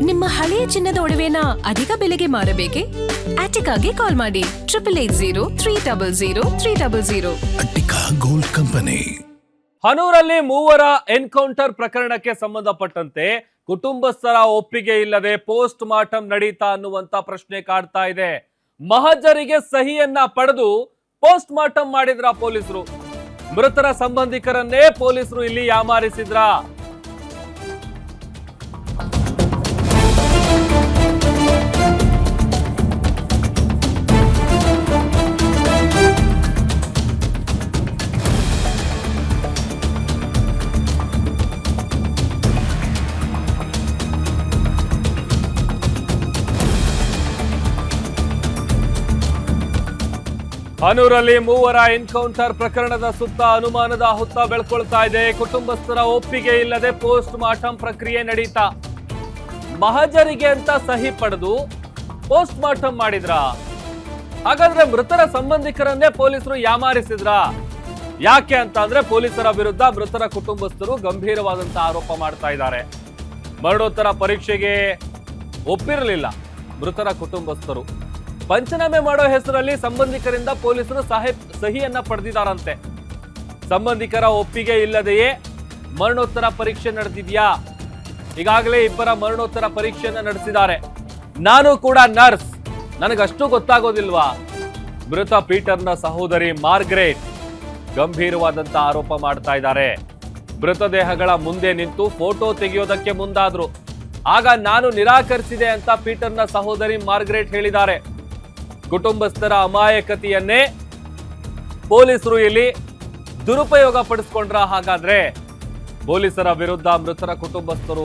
ನಿಮ್ಮ ಹಳೆಯ ಚಿನ್ನದ ಒಡವೆನ ಅಧಿಕ ಬೆಲೆಗೆ ಮಾರಬೇಕೆ? ಆಟಿಕಾಗೆ ಕಾಲ್ ಮಾಡಿ 8880 ಅಟ್ಟಿಕಾ ಗೋಲ್ಡ್ ಕಂಪನಿ. ಹನೂರಲ್ಲಿ ಮೂವರ ಎನ್ಕೌಂಟರ್ ಪ್ರಕರಣಕ್ಕೆ ಸಂಬಂಧಪಟ್ಟಂತೆ ಕುಟುಂಬಸ್ಥರ ಒಪ್ಪಿಗೆ ಇಲ್ಲದೆ ಪೋಸ್ಟ್ ಮಾರ್ಟಮ್ ನಡೀತಾ ಅನ್ನುವಂತ ಪ್ರಶ್ನೆ ಕಾಡ್ತಾ ಇದೆ. ಮಹಜರಿಗೆ ಸಹಿಯನ್ನ ಪಡೆದು ಪೋಸ್ಟ್ ಮಾರ್ಟಮ್ ಮಾಡಿದ್ರ ಪೊಲೀಸರು. ಮೃತರ ಸಂಬಂಧಿಕರನ್ನೇ ಪೊಲೀಸರು ಇಲ್ಲಿ ಯಾಮಾರಿಸಿದ್ರ. ಹನೂರಲ್ಲಿ ಮೂವರ ಎನ್ಕೌಂಟರ್ ಪ್ರಕರಣದ ಸುತ್ತ ಅನುಮಾನದ ಹುತ್ತ ಬೆಳ್ಕೊಳ್ತಾ ಇದೆ. ಕುಟುಂಬಸ್ಥರ ಒಪ್ಪಿಗೆ ಇಲ್ಲದೆ ಪೋಸ್ಟ್ ಮಾರ್ಟಮ್ ಪ್ರಕ್ರಿಯೆ ನಡೀತಾ. ಮಹಜರಿಗೆ ಅಂತ ಸಹಿ ಪಡೆದು ಪೋಸ್ಟ್ ಮಾರ್ಟಮ್ ಮಾಡಿದ್ರ? ಹಾಗಾದ್ರೆ ಮೃತರ ಸಂಬಂಧಿಕರನ್ನೇ ಪೊಲೀಸರು ಯಾಮಾರಿಸಿದ್ರ? ಯಾಕೆ ಅಂತ ಅಂದ್ರೆ ಪೊಲೀಸರ ವಿರುದ್ಧ ಮೃತರ ಕುಟುಂಬಸ್ಥರು ಗಂಭೀರವಾದಂತಹ ಆರೋಪ ಮಾಡ್ತಾ ಇದ್ದಾರೆ. ಮರಣೋತ್ತರ ಪರೀಕ್ಷೆಗೆ ಒಪ್ಪಿರಲಿಲ್ಲ ಮೃತರ ಕುಟುಂಬಸ್ಥರು. ಪಂಚನಾಮೆ ಮಾಡೋ ಹೆಸರಲ್ಲಿ ಸಂಬಂಧಿಕರಿಂದ ಪೊಲೀಸರು ಸಹಿಯನ್ನ ಪಡೆದಿದ್ದಾರಂತೆ. ಸಂಬಂಧಿಕರ ಒಪ್ಪಿಗೆ ಇಲ್ಲದೆಯೇ ಮರಣೋತ್ತರ ಪರೀಕ್ಷೆ ನಡೆದಿದ್ಯಾ? ಈಗಾಗಲೇ ಇಬ್ಬರ ಮರಣೋತ್ತರ ಪರೀಕ್ಷೆಯನ್ನ ನಡೆಸಿದ್ದಾರೆ. ನಾನು ಕೂಡ ನರ್ಸ್, ನನಗಷ್ಟು ಗೊತ್ತಾಗೋದಿಲ್ವಾ? ಮೃತ ಪೀಟರ್ನ ಸಹೋದರಿ ಮಾರ್ಗ್ರೆಟ್ ಗಂಭೀರವಾದಂತ ಆರೋಪ ಮಾಡ್ತಾ ಇದ್ದಾರೆ. ಮೃತದೇಹಗಳ ಮುಂದೆ ನಿಂತು ಫೋಟೋ ತೆಗೆಯೋದಕ್ಕೆ ಮುಂದಾದ್ರು. ಆಗ ನಾನು ನಿರಾಕರಿಸಿದೆ ಅಂತ ಪೀಟರ್ನ ಸಹೋದರಿ ಮಾರ್ಗ್ರೆಟ್ ಹೇಳಿದ್ದಾರೆ. ಕುಟುಂಬಸ್ಥರ ಅಮಾಯಕತೆಯನ್ನೇ ಪೊಲೀಸರು ಇಲ್ಲಿ ದುರುಪಯೋಗ ಪಡಿಸ್ಕೊಂಡ್ರ? ಹಾಗಾದ್ರೆ ಪೊಲೀಸರ ವಿರುದ್ಧ ಮೃತರ ಕುಟುಂಬಸ್ಥರು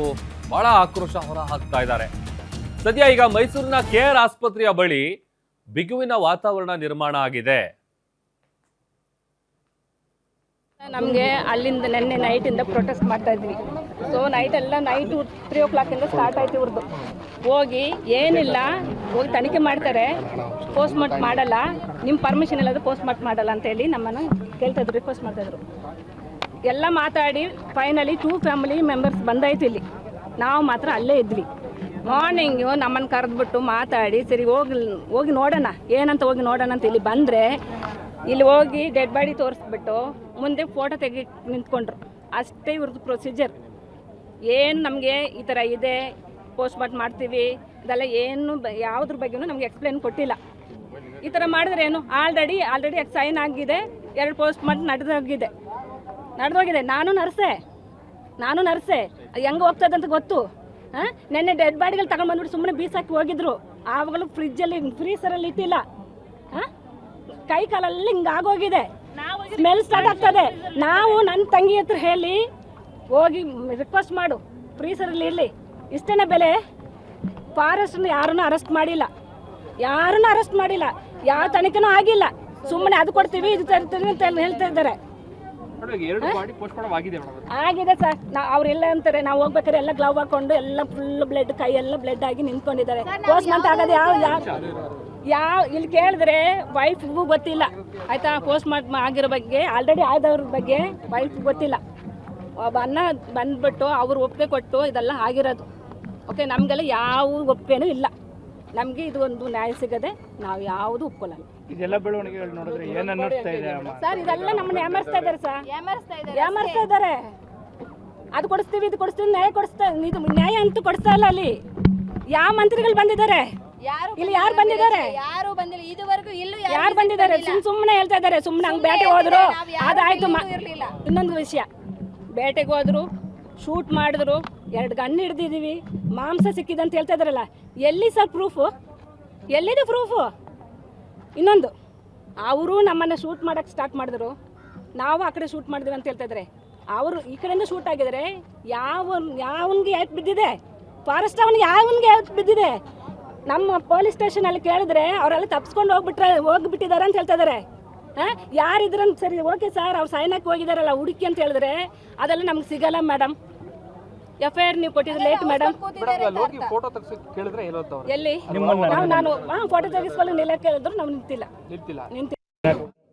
ಬಹಳ ಆಕ್ರೋಶ ಹೊರ ಹಾಕ್ತಾ ಇದ್ದಾರೆ. ಸದ್ಯ ಈಗ ಮೈಸೂರಿನ KR ಆಸ್ಪತ್ರೆಯ ಬಳಿ ಬಿಗುವಿನ ವಾತಾವರಣ ನಿರ್ಮಾಣ ಆಗಿದೆ. ನಮಗೆ ಅಲ್ಲಿಂದ ನೆನ್ನೆ ನೈಟಿಂದ ಪ್ರೊಟೆಸ್ಟ್ ಮಾಡ್ತಾ ಇದ್ವಿ. ಸೊ ನೈಟ್ 3 o'clock ಸ್ಟಾರ್ಟ್ ಆಯ್ತು ಇವ್ರದ್ದು. ಹೋಗಿ ಏನಿಲ್ಲ, ಹೋಗಿ ತನಿಖೆ ಮಾಡ್ತಾರೆ, ಪೋಸ್ಟ್ ಮಾರ್ಟಮ್ ಮಾಡಲ್ಲ, ನಿಮ್ಮ ಪರ್ಮಿಷನ್ ಇಲ್ಲದೆ ಪೋಸ್ಟ್ ಮಾರ್ಟಮ್ ಮಾಡಲ್ಲ ಅಂತೇಳಿ ನಮ್ಮನ್ನು ಕೇಳ್ತಾಯಿದ್ರು, ರಿಕ್ವೆಸ್ಟ್ ಮಾಡ್ತಾಯಿದ್ರು. ಎಲ್ಲ ಮಾತಾಡಿ ಫೈನಲಿ 2 ಫ್ಯಾಮಿಲಿ ಮೆಂಬರ್ಸ್ ಬಂದಾಯ್ತು ಇಲ್ಲಿ. ನಾವು ಮಾತ್ರ ಅಲ್ಲೇ ಇದ್ವಿ. ಮಾರ್ನಿಂಗು ನಮ್ಮನ್ನು ಕರೆದ್ಬಿಟ್ಟು ಮಾತಾಡಿ ಸರಿ ಹೋಗಿ ನೋಡೋಣ ಏನಂತ, ಹೋಗಿ ನೋಡೋಣ ಅಂತ ಇಲ್ಲಿ ಬಂದರೆ ಇಲ್ಲಿ ಹೋಗಿ ಡೆಡ್ ಬಾಡಿ ತೋರಿಸ್ಬಿಟ್ಟು ಮುಂದೆ ಫೋಟೋ ತೆಗಿ ನಿಂತ್ಕೊಂಡ್ರು. ಅಷ್ಟೇ ಇವ್ರದ್ದು ಪ್ರೊಸೀಜರ್. ಏನು ನಮಗೆ ಈ ಥರ ಇದೆ, ಪೋಸ್ಟ್ ಮಾರ್ಟಮ್ ಮಾಡ್ತೀವಿ ಇದೆಲ್ಲ ಏನು ಯಾವುದ್ರ ಬಗ್ಗೆನೂ ನಮಗೆ ಎಕ್ಸ್ಪ್ಲೇನ್ ಕೊಟ್ಟಿಲ್ಲ. ಈ ಥರ ಮಾಡಿದ್ರೆ ಏನು, ಆಲ್ರೆಡಿ ಸೈನ್ ಆಗಿದೆ, 2 ಪೋಸ್ಟ್ ಮಾರ್ಟಮ್ ನಡೆದೋಗಿದೆ. ನಾನು ನರ್ಸೆ ಹೆಂಗೆ ಹೋಗ್ತದಂತ ಗೊತ್ತು. ನೆನ್ನೆ ಡೆಡ್ ಬಾಡಿಗಳು ತಗೊಂಡ್ಬಂದ್ಬಿಟ್ಟು ಸುಮ್ಮನೆ ಬೀಸಾಕಿ ಹೋಗಿದ್ರು. ಆವಾಗಲೂ ಫ್ರಿಜ್ಜಲ್ಲಿ ಫ್ರೀಸರಲ್ಲಿ ಇಟ್ಟಿಲ್ಲ. ಕೈ ಕಾಲಲ್ಲಿ ಹಿಂಗಾಗೋಗಿದೆ, ಸ್ಮೆಲ್ ಸ್ಟಾರ್ಟ್ ಆಗ್ತದೆ. ನಾವು ನನ್ನ ತಂಗಿ ಹತ್ರ ಹೇಳಿ ಹೋಗಿ ರಿಕ್ವೆಸ್ಟ್ ಮಾಡು, ಫ್ರೀಸರಲ್ಲಿ ಇರಲಿ, ಇಷ್ಟೇನೇ ಬೆಲೆ. ಫಾರೆಸ್ಟ್ ಯಾರನ್ನೂ ಅರೆಸ್ಟ್ ಮಾಡಿಲ್ಲ, ಯಾವ ತನಿಖೆನೂ ಆಗಿಲ್ಲ. ಸುಮ್ಮನೆ ಅದು ಕೊಡ್ತೀವಿ ಇದು ತರ್ತೀವಿ ಅಂತ ಹೇಳ್ತಾ ಇದ್ದಾರೆ. ಆಗಿದೆ ಸರ್, ಅವ್ರೆಲ್ಲ ಅಂತಾರೆ ನಾವು ಹೋಗ್ಬೇಕಾದ್ರೆ ಎಲ್ಲ ಗ್ಲೌ ಹಾಕೊಂಡು ಎಲ್ಲ ಫುಲ್ ಬ್ಲಡ್, ಕೈ ಎಲ್ಲ ಬ್ಲಡ್ ಆಗಿ ನಿಂತ್ಕೊಂಡಿದ್ದಾರೆ. ಪೋಸ್ಟ್ ಮಾರ್ಟಮ್ ಆಗೋದು ಯಾವ ಇಲ್ಲಿ ಕೇಳಿದ್ರೆ ವೈಫ್ಗೂ ಗೊತ್ತಿಲ್ಲ ಆಯ್ತಾ. ಪೋಸ್ಟ್ ಮಾರ್ಟಮ್ ಆಗಿರೋ ಬಗ್ಗೆ, ಆಲ್ರೆಡಿ ಆದವ್ರ ಬಗ್ಗೆ ವೈಫ್ಗೂ ಗೊತ್ತಿಲ್ಲ. ಅನ್ನ ಬಂದ್ಬಿಟ್ಟು ಅವ್ರು ಒಪ್ಪಿಗೆ ಕೊಟ್ಟು ಇದೆಲ್ಲ ಆಗಿರೋದು. ಓಕೆ, ನಮಗೆಲ್ಲ ಯಾವ ಒಪ್ಪಿಗೆನೂ ಇಲ್ಲ. ನಮಗೆ ಇದು ಒಂದು ನ್ಯಾಯ ಸಿಗದೆ ನಾವು ಯಾವುದು ಒಪ್ಕೊಳ್ಳಲ್ಲ. ಇದೆಲ್ಲ ಬೆಳವಣಿಗೆಗಳು ನೋಡಿದ್ರೆ ಏನು ಅನ್ನಿಸ್ತಾ ಇದೆ ಸರ್? ಇದೆಲ್ಲ ನಮ್ಮನ್ನ ಯಾಮರಿಸ್ತಾ ಇದ್ದಾರೆ. ಅದು ಕೊಡಿಸ್ತೀವಿ ಇದು ಕೊಡಿಸ್ತೀವಿ, ಇದು ನ್ಯಾಯ ಅಂತೂ ಕೊಡಿಸ್ತಾ ಇಲ್ಲ. ಅಲ್ಲಿ ಯಾವ ಮಂತ್ರಿಗಳು ಬಂದಿದ್ದಾರೆ? ಇಲ್ಲಿ ಯಾರು ಬಂದಿದ್ದಾರೆ? ಇದುವರೆಗೂ ಯಾರು ಬಂದಿದ್ದಾರೆ? ಸುಮ್ಮನೆ ಹೇಳ್ತಾ ಇದ್ದಾರೆ. ಸುಮ್ಮನೆ ಹಂಗೆ ಬೇಟೆಗೆ ಹೋದ್ರು, ಅದಾಯ್ತು. ಇನ್ನೊಂದು ವಿಷಯ, ಬೇಟೆಗೆ ಹೋದ್ರು, ಶೂಟ್ ಮಾಡಿದ್ರು, 2 ಗನ್ ಹಿಡ್ದಿದ್ದೀವಿ, ಮಾಂಸ ಸಿಕ್ಕಿದೆ ಅಂತ ಹೇಳ್ತಾ ಇದ್ದಾರಲ್ಲ. ಎಲ್ಲಿ ಸರ್ ಪ್ರೂಫು? ಎಲ್ಲಿದೆ ಪ್ರೂಫು? ಇನ್ನೊಂದು, ಅವರು ನಮ್ಮನ್ನು ಶೂಟ್ ಮಾಡೋಕ್ಕೆ ಸ್ಟಾರ್ಟ್ ಮಾಡಿದ್ರು, ನಾವು ಆ ಕಡೆ ಶೂಟ್ ಮಾಡಿದ್ವಿ ಅಂತ ಹೇಳ್ತಾ ಇದ್ದಾರೆ. ಅವರು ಈ ಕಡೆಯಿಂದ ಶೂಟ್ ಆಗಿದ್ದಾರೆ. ಯಾವನಿಗೆ ಯಾಕೆ ಬಿದ್ದಿದೆ? ಫಾರೆಸ್ಟ್ ಅವನಿಗೆ ಯಾವನಿಗೆ ಬಿದ್ದಿದೆ? ನಮ್ಮ ಪೊಲೀಸ್ ಸ್ಟೇಷನಲ್ಲಿ ಕೇಳಿದ್ರೆ ಅವರೆಲ್ಲ ತಪ್ಪಿಸ್ಕೊಂಡು ಹೋಗ್ಬಿಟ್ಟಿದ್ದಾರೆ ಅಂತ ಹೇಳ್ತಾ ಇದ್ದಾರೆ. ಯಾರಿದ್ರಂತ ಸರಿ ಓಕೆ ಸರ್, ಅವ್ರು ಸೈನಕ್ಕೆ ಹೋಗಿದಾರಲ್ಲ ಹುಡುಕಿ ಅಂತ ಹೇಳಿದ್ರೆ ಅದೆಲ್ಲ ನಮ್ಗೆ ಸಿಗಲ್ಲ ಮೇಡಮ್. FIR ನೀವು ಕೊಟ್ಟಿದ್ರೆ ಲೇಟ್ ಮೇಡಮ್. ಎಲ್ಲಿ ನಾನು ಫೋಟೋ ತೆಗಿಸ್ಕೊಳ್ಳಿ ನಿಲ್ಲ ಕೇಳಿದ್ರು ನಾವು ನಿಂತಿಲ್ಲ.